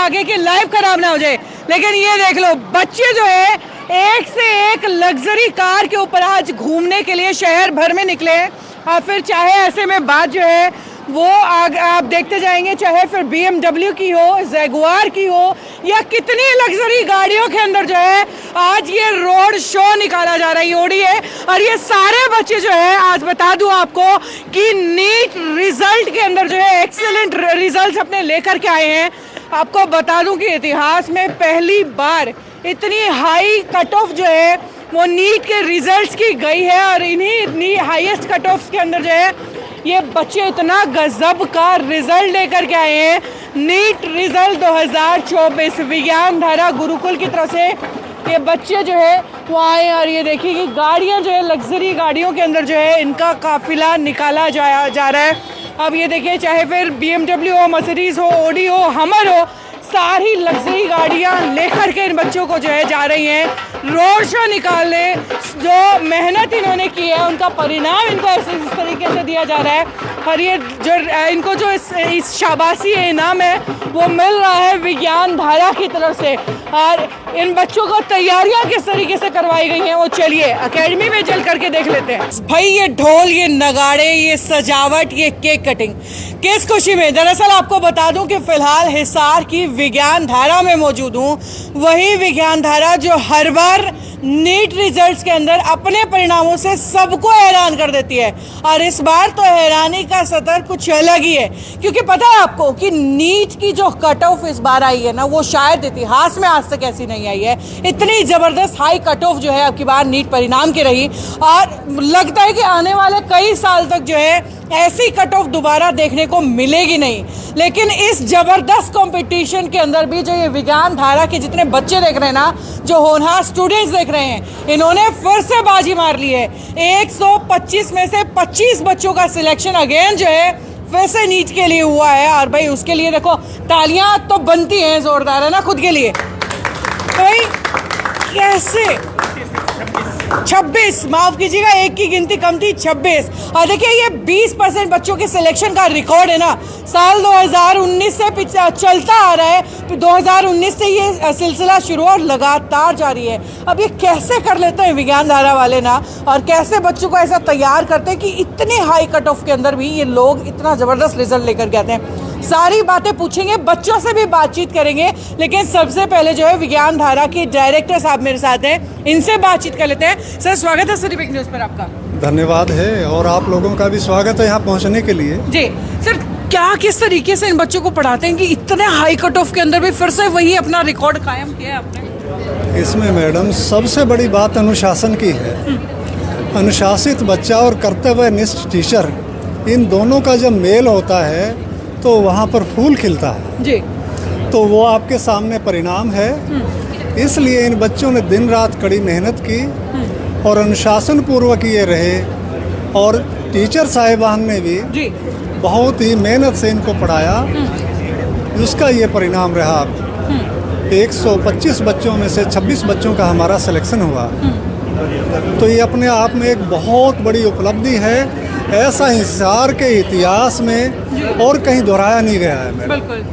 आगे की लाइफ खराब ना हो जाए। लेकिन ये देख लो, बच्चे जो है एक से एक लग्जरी कार के ऊपर आज घूमने के लिए शहर भर में निकले हैं। और फिर चाहे ऐसे में बात जो है वो आप देखते जाएंगे, चाहे फिर BMW की हो, जैगुआर की हो, या कितनी लग्जरी गाड़ियों के अंदर जो है आज ये रोड शो निकाला जा रहा है, ओडी है। और ये सारे बच्चे जो है, आज बता दूं आपको कि नीट रिजल्ट के अंदर जो है एक्सीलेंट रिजल्ट अपने लेकर के आए हैं। आपको बता दूं कि इतिहास में पहली बार इतनी हाई कट ऑफ जो है वो नीट के रिजल्ट्स की गई है। और इन्हीं हाईएस्ट कट ऑफ के अंदर जो है ये बच्चे इतना गजब का रिजल्ट लेकर के आए हैं। नीट रिजल्ट 2024 विज्ञान धारा गुरुकुल की तरफ से ये बच्चे जो है वो आए। और ये देखिए कि गाड़ियां जो है लग्जरी गाड़ियों के अंदर जो है इनका काफिला निकाला जा रहा है। अब ये देखिए, चाहे फिर BMW हो, मर्सिडीज हो, ओडी हो, हमर हो, सारी लग्जरी गाड़ियां लेकर के इन बच्चों को जो है जा रही हैं रोड शो निकालने। जो मेहनत इन्होंने की है उनका परिणाम इनको इस तरीके से दिया जा रहा है। और ये जो इनको जो इस शाबाशी इनाम है वो मिल रहा है विज्ञान धारा की तरफ से। और इन बच्चों को तैयारियां किस तरीके से करवाई गई हैं वो चलिए एकेडमी में चल करके देख लेते हैं। भाई ये ढोल, ये नगाड़े, ये सजावट, ये केक कटिंग किस खुशी में। दरअसल आपको बता दूं कि फिलहाल हिसार की विज्ञान धारा में मौजूद हूँ। वही विज्ञान धारा जो हर बार नीट रिजल्ट्स के अंदर अपने परिणामों से सबको हैरान कर देती है। और इस बार तो हैरानी का सतर कुछ अलग ही है, क्योंकि पता है आपको कि नीट की जो कट ऑफ इस बार आई है ना, वो शायद इतिहास में आज तक ऐसी नहीं आई है। इतनी जबरदस्त हाई कट ऑफ जो है अब की बार नीट परिणाम की रही। और लगता है कि आने वाले कई साल तक जो है ऐसी कट ऑफ दोबारा देखने को मिलेगी नहीं। लेकिन इस जबरदस्त कंपटीशन के अंदर भी जो ये विज्ञान धारा के जितने बच्चे देख रहे हैं ना, जो होनहार स्टूडेंट्स देख रहे हैं, इन्होंने फिर से बाजी मार ली है। 125 में से 25 बच्चों का सिलेक्शन अगेन जो है फिर से नीट के लिए हुआ है। और भाई उसके लिए देखो तालियां तो बनती हैं जोरदार, है ना, खुद के लिए। तो भाई कैसे 26, माफ कीजिएगा, एक की गिनती कम थी, 26। और देखिए ये 20% बच्चों के सिलेक्शन का रिकॉर्ड है ना, साल 2019 से चलता आ रहा है। 2019 से ये सिलसिला शुरू और लगातार जारी है। अब ये कैसे कर लेते हैं विज्ञान धारा वाले ना, और कैसे बच्चों को ऐसा तैयार करते हैं कि इतने हाई कट ऑफ के अंदर भी ये लोग इतना ज़बरदस्त रिजल्ट लेकर के आते हैं। सारी बातें पूछेंगे, बच्चों से भी बातचीत करेंगे। लेकिन सबसे पहले जो है विज्ञान धारा के डायरेक्टर साहब मेरे साथ हैं, इनसे बातचीत कर लेते हैं। सर स्वागत है सिटी बिग न्यूज़ पर आपका। धन्यवाद है, और आप लोगों का भी स्वागत है यहाँ पहुँचने के लिए। जी सर, क्या किस तरीके से इन बच्चों को पढ़ाते हैं कि इतने हाई कट ऑफ के अंदर भी फिर से वही अपना रिकॉर्ड कायम किया है आपने? इसमें मैडम सबसे बड़ी बात अनुशासन की है। अनुशासित बच्चा और कर्तव्यनिष्ठ टीचर, इन दोनों का जब मेल होता है तो वहाँ पर फूल खिलता है जी। तो वो आपके सामने परिणाम है। इसलिए इन बच्चों ने दिन रात कड़ी मेहनत की और अनुशासन पूर्वक ये रहे। और टीचर साहिबान ने भी जी बहुत ही मेहनत से इनको पढ़ाया, उसका ये परिणाम रहा। 125 बच्चों में से 26 बच्चों का हमारा सिलेक्शन हुआ। तो ये अपने आप में एक बहुत बड़ी उपलब्धि है। ऐसा हिसार के इतिहास में और कहीं दोहराया नहीं गया है। बिल्कुल।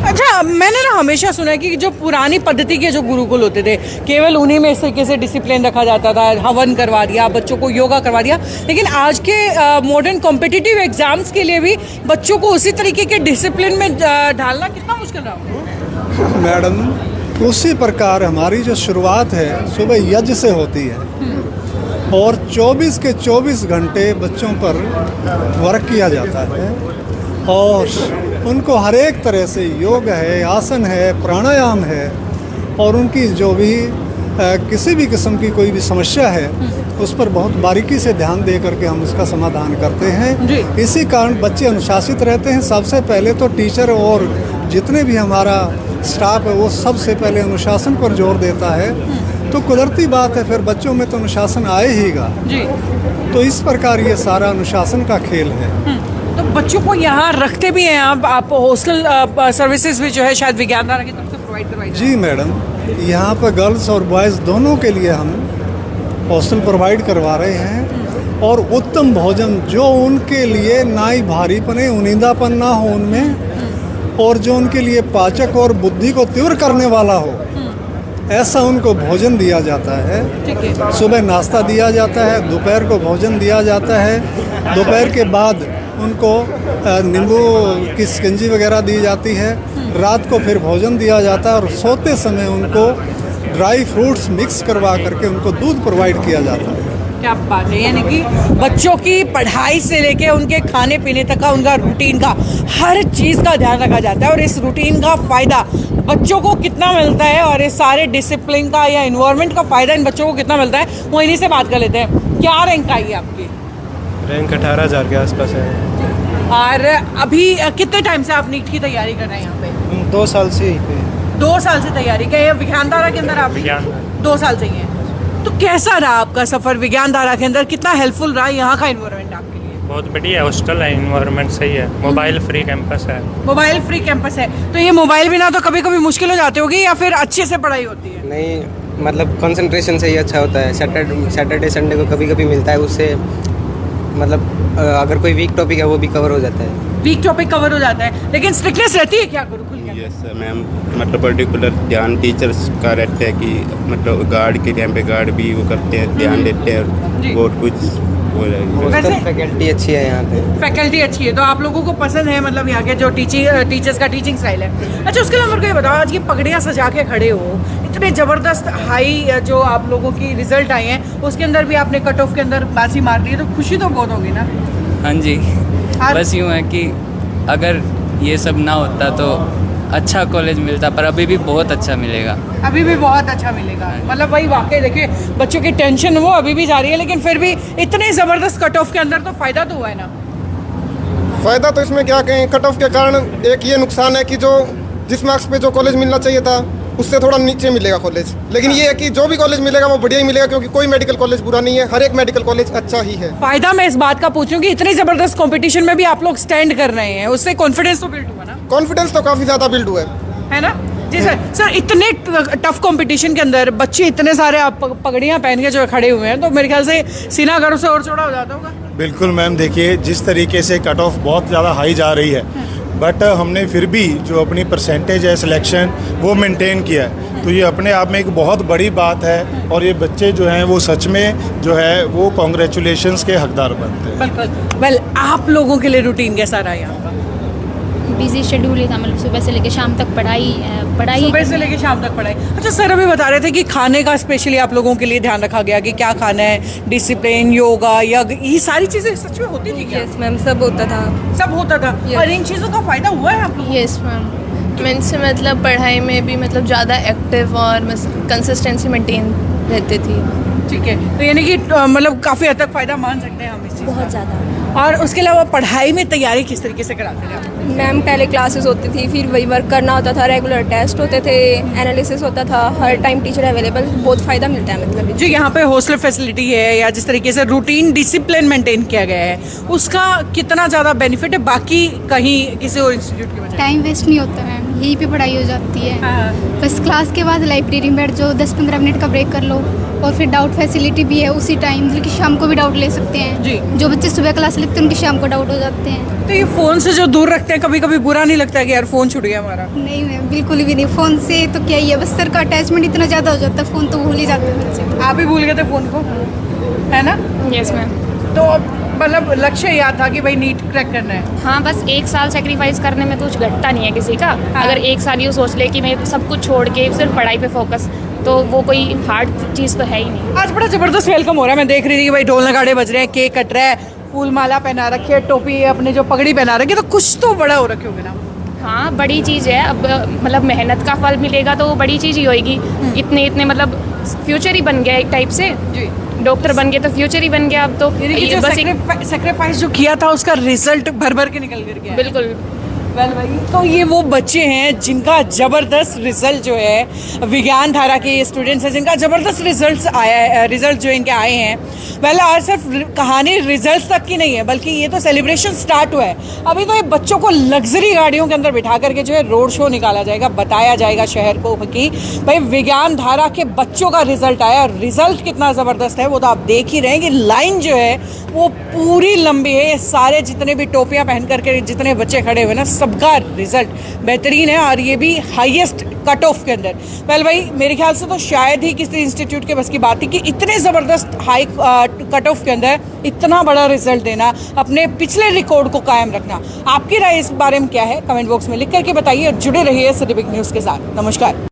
अच्छा, मैंने ना हमेशा सुना है कि जो पुरानी पद्धति के जो गुरुकुल होते थे, केवल उन्हीं में इस तरीके से डिसिप्लिन रखा जाता था, हवन करवा दिया, बच्चों को योगा करवा दिया। लेकिन आज के मॉडर्न कॉम्पिटिटिव एग्जाम्स के लिए भी बच्चों को उसी तरीके के डिसिप्लिन में ढालना कितना मुश्किल रहा? मैडम उसी प्रकार हमारी जो शुरुआत है सुबह यज्ञ से होती है, और 24 के 24 घंटे बच्चों पर वर्क किया जाता है। और उनको हर एक तरह से योग है, आसन है, प्राणायाम है, और उनकी जो भी किसी भी किस्म की कोई भी समस्या है उस पर बहुत बारीकी से ध्यान दे करके हम उसका समाधान करते हैं। इसी कारण बच्चे अनुशासित रहते हैं। सबसे पहले तो टीचर और जितने भी हमारा स्टाफ है वो सबसे पहले अनुशासन पर जोर देता है। तो कुदरती बात है, फिर बच्चों में तो अनुशासन आए हीगा जी। तो इस प्रकार ये सारा अनुशासन का खेल है। तो बच्चों को यहाँ रखते भी हैं आप हॉस्टल सर्विसेज भी जो है शायद विज्ञान धारा की तरफ से प्रोवाइड करवाई? जी मैडम, यहाँ पर गर्ल्स और बॉयज़ दोनों के लिए हम हॉस्टल प्रोवाइड करवा रहे हैं। और उत्तम भोजन जो उनके लिए ना ही भारी पने, उनींदापन ना हो उनमें, और जो उनके लिए पाचक और बुद्धि को तीव्र करने वाला हो, ऐसा उनको भोजन दिया जाता है। ठीक है। सुबह नाश्ता दिया जाता है, दोपहर को भोजन दिया जाता है, दोपहर के बाद उनको नींबू की शिकंजी वगैरह दी जाती है, रात को फिर भोजन दिया जाता है और सोते समय उनको ड्राई फ्रूट्स मिक्स करवा करके उनको दूध प्रोवाइड किया जाता है। क्या बात है, यानी कि बच्चों की पढ़ाई से लेके उनके खाने पीने तक का, उनका रूटीन का, हर चीज़ का ध्यान रखा जाता है। और इस रूटीन का फ़ायदा बच्चों को कितना मिलता है और इस सारे डिसिप्लिन का या इन्वायरमेंट का फ़ायदा इन बच्चों को कितना मिलता है, वो इन्हीं से बात कर लेते हैं। क्या रैंक आई है आपकी? रैंक 18,000 के आसपास है। और अभी कितने टाइम से आप नीट की तैयारी कर रहे हैं यहाँ पे? 2 साल से ही पे। 2 साल से तैयारी कर, ये विज्ञान धारा के अंदर आप 2 साल से ही हैं। तो कैसा रहा आपका सफ़र विज्ञान धारा के अंदर? कितना हेल्पफुल रहा यहाँ का इन्वायरमेंट आपके लिए? बहुत बढ़िया हॉस्टल है, इन्वायरमेंट सही है, मोबाइल फ्री कैंपस है। मोबाइल फ्री कैंपस है, तो ये मोबाइल बिना तो कभी कभी मुश्किल हो जाती होगी, या फिर अच्छे से पढ़ाई होती है? नहीं, मतलब कंसंट्रेशन से ही अच्छा होता है। सैटरडे संडे को कभी कभी मिलता है, उससे मतलब अगर कोई वीक टॉपिक है वो भी कवर हो जाता है। वीक टॉपिक कवर हो जाता है, लेकिन स्ट्रिक्टनेस रहती है क्या गुरुकुल के अंदर? यस मैम, मतलब पर्टिकुलर ध्यान टीचर्स का रहता है कि मतलब गार्ड के टाइम पे गार्ड भी वो करते हैं, ध्यान देते जी। हैं, बहुत कुछ वो रहेगा। वैसे फैकल्टी अच्छी है यहाँ पे। फैकल्टी अच्छी है, तो आप लोगों को पसंद है मतलब यहाँ के जो टीचर्स का टीचिंग स्टाइल है? अच्छा, उसके अलावा ये बताओ, आज ये पगड़ियाँ सजा के खड़े हो, इतने ज़बरदस्त हाई जो आप लोगों की रिजल्ट आई हैं, उसके अंदर भी आपने कट ऑफ के अंदर बाजी मार दी है, तो खुशी तो बहुत होगी ना? हाँ जी, बस यूँ है कि अगर ये सब ना होता तो अच्छा कॉलेज मिलता, पर अभी भी बहुत अच्छा मिलेगा। अभी भी बहुत अच्छा मिलेगा, मतलब भाई वाकई देखिए बच्चों की टेंशन वो अभी भी जा रही है, लेकिन फिर भी इतने ज़बरदस्त कट ऑफ के अंदर तो फ़ायदा तो हुआ है ना? फ़ायदा तो इसमें क्या कहें, कट ऑफ के कारण एक ये नुकसान है कि जो जिस मार्क्स पे जो कॉलेज मिलना चाहिए था उससे थोड़ा नीचे मिलेगा कॉलेज, लेकिन ये है कि जो भी कॉलेज मिलेगा वो बढ़िया ही मिलेगा, क्योंकि कोई मेडिकल कॉलेज बुरा नहीं है, हर एक मेडिकल कॉलेज अच्छा ही है। फ़ायदा मैं इस बात का पूछूं कि इतनी ज़बरदस्त कंपटीशन में भी आप लोग स्टैंड कर रहे हैं, उससे कॉन्फिडेंस तो बिल्ड हुआ ना? कॉन्फिडेंस तो काफ़ी ज़्यादा बिल्ड हुआ है ना? जी सर। सर, इतने टफ कंपटीशन के अंदर बच्चे इतने सारे आप पगड़ियाँ पहन के जो खड़े हुए हैं, तो मेरे ख्याल से सीना गर्व से और चौड़ा हो जाता होगा। बिल्कुल मैम, देखिए जिस तरीके से कट ऑफ बहुत ज़्यादा हाई जा रही है, बट हमने फिर भी जो अपनी परसेंटेज है सिलेक्शन वो मेंटेन किया है, तो ये अपने आप में एक बहुत बड़ी बात है। और ये बच्चे जो हैं वो सच में जो है वो कॉन्ग्रेचुलेशंस के हकदार बनते हैं। बिल्कुल। वेल, आप लोगों के लिए रूटीन कैसा रहा यहाँ का? बिजी शेड्यूल ही था, मतलब सुबह से लेकर शाम तक पढ़ाई। सुबह से लेकर शाम तक पढ़ाई। अच्छा सर, अभी बता रहे थे कि खाने का स्पेशली आप लोगों के लिए ध्यान रखा गया कि क्या खाना है, डिसिप्लिन, योगा, ये सारी चीज़ें सच में होती थी क्या? यस मैम, सब होता था। सब होता था। और इन चीज़ों का फ़ायदा हुआ है आप लोगों को? यस मैम, मैं इनसे मतलब पढ़ाई में भी मतलब ज़्यादा एक्टिव और कंसिस्टेंसी मेंटेन रहती थी। ठीक है, तो यानी कि मतलब काफ़ी हद तक फ़ायदा मान सकते हैं हम इस चीज़ का। बहुत ज़्यादा। और उसके अलावा पढ़ाई में तैयारी किस तरीके से कराते थे आप? मैम, पहले क्लासेस होती थी, फिर वही वर्क करना होता था, रेगुलर टेस्ट होते थे, एनालिसिस होता था, हर टाइम टीचर अवेलेबल, बहुत फ़ायदा मिलता है मतलब। जो यहाँ पे हॉस्टल फैसिलिटी है या जिस तरीके से रूटीन डिसिप्लिन मेंटेन किया गया है, उसका कितना ज़्यादा बेनिफिट है बाकी कहीं किसी और इंस्टीट्यूट की वजह? टाइम वेस्ट नहीं होता मैम, यहीं पे पढ़ाई हो जाती है। हाँ। बस क्लास के बाद लाइब्रेरी में बैठ जाओ, 10-15 मिनट का ब्रेक कर लो, और फिर डाउट फैसिलिटी भी है उसी टाइम, मतलब कि शाम को भी डाउट ले सकते हैं जी। जो बच्चे सुबह क्लास लेते हैं उनके शाम को डाउट हो जाते हैं। तो ये फ़ोन से जो दूर रखते हैं, कभी कभी बुरा नहीं लगता कि यार फ़ोन छूट गया हमारा? नहीं मैम, बिल्कुल भी नहीं। फ़ोन से तो क्या ही है, बस सर का अटैचमेंट इतना ज़्यादा हो जाता है, फ़ोन तो भूल ही जाते हैं बच्चे। आप ही भूल गए थे फ़ोन को, है ना? Yes ma'am. तो मतलब लक्ष्य याद था कि भाई नीट क्रैक करना है? हाँ, बस 1 साल सेक्रीफाइस करने में कुछ घटता नहीं है किसी का। अगर 1 साल यूँ सोच ले कि मैं सब कुछ छोड़ के सिर्फ पढ़ाई पे फोकस, तो वो कोई हार्ड चीज़ तो है ही नहीं। आज बड़ा ज़बरदस्त वेलकम हो रहा है, मैं देख रही थी कि भाई ढोल नगाड़े बज रहे हैं, केक कट रहा है, फूल माला पहना रखी है, टोपी अपने जो पगड़ी पहना रखी है, तो कुछ तो बड़ा हो रखे होगे ना? हाँ, बड़ी चीज़ है। अब मतलब मेहनत का फल मिलेगा तो वो बड़ी चीज़ ही होएगी। इतने मतलब फ्यूचर ही बन गया एक टाइप से। जी। डॉक्टर बन गए तो फ्यूचर ही बन गया अब तो। ये बस सेक्रीफाइस जो किया था उसका रिजल्ट भर भर के निकल कर गया। बिल्कुल। वेल भाई, तो ये वो बच्चे हैं जिनका ज़बरदस्त रिजल्ट जो है, विज्ञान धारा के ये स्टूडेंट्स हैं जिनका ज़बरदस्त रिजल्ट जो इनके आए हैं। वेल, और सिर्फ कहानी रिजल्ट तक की नहीं है, बल्कि ये तो सेलिब्रेशन स्टार्ट हुआ है। अभी तो ये बच्चों को लग्जरी गाड़ियों के अंदर बिठा करके जो है रोड शो निकाला जाएगा, बताया जाएगा शहर को कि भाई विज्ञान धारा के बच्चों का रिजल्ट आया। और रिजल्ट कितना ज़बरदस्त है वो तो आप देख ही रहे हैं कि लाइन जो है वो पूरी लंबी है। ये सारे जितने भी टोपियां पहन करके जितने बच्चे खड़े हुए ना, सबका रिजल्ट बेहतरीन है और ये भी हाईएस्ट कट ऑफ के अंदर। वेल भाई, मेरे ख्याल से तो शायद ही किसी इंस्टीट्यूट के बस की बात थी कि इतने ज़बरदस्त हाई कट ऑफ के अंदर इतना बड़ा रिजल्ट देना, अपने पिछले रिकॉर्ड को कायम रखना। आपकी राय इस बारे में क्या है, कमेंट बॉक्स में लिख करके बताइए और जुड़े रहिए सिटी बिग न्यूज़ के साथ। नमस्कार।